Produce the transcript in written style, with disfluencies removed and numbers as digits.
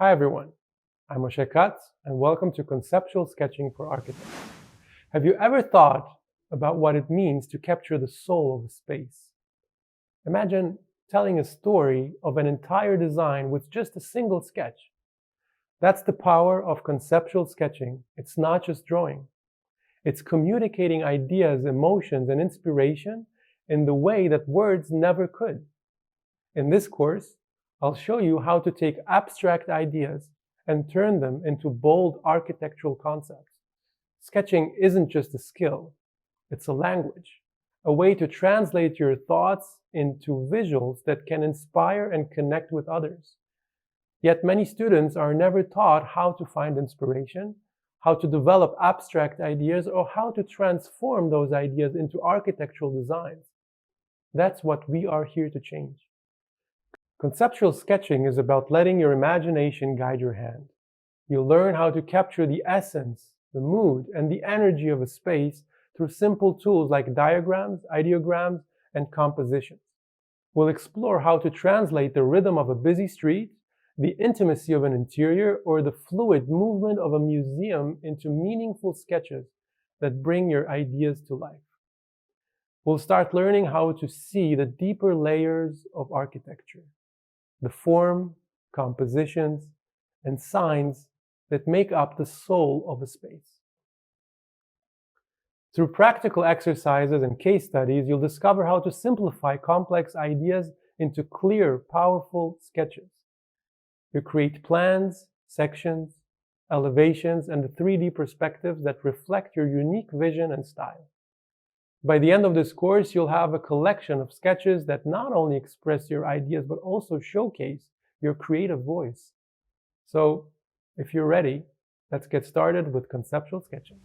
Hi everyone, I'm Moshe Katz and welcome to Conceptual Sketching for Architects. Have you ever thought about what it means to capture the soul of a space? Imagine telling a story of an entire design with just a single sketch. That's the power of conceptual sketching. It's not just drawing. It's communicating ideas, emotions, and inspiration in the way that words never could. In this course, I'll show you how to take abstract ideas and turn them into bold architectural concepts. Sketching isn't just a skill, it's a language, a way to translate your thoughts into visuals that can inspire and connect with others. Yet many students are never taught how to find inspiration, how to develop abstract ideas, or how to transform those ideas into architectural designs. That's what we are here to change. Conceptual sketching is about letting your imagination guide your hand. You'll learn how to capture the essence, the mood, and the energy of a space through simple tools like diagrams, ideograms, and compositions. We'll explore how to translate the rhythm of a busy street, the intimacy of an interior, or the fluid movement of a museum into meaningful sketches that bring your ideas to life. We'll start learning how to see the deeper layers of architecture, the form, compositions, and signs that make up the soul of a space. Through practical exercises and case studies, you'll discover how to simplify complex ideas into clear, powerful sketches. You create plans, sections, elevations, and the 3D perspectives that reflect your unique vision and style. By the end of this course, you'll have a collection of sketches that not only express your ideas, but also showcase your creative voice. So, if you're ready, let's get started with conceptual sketching.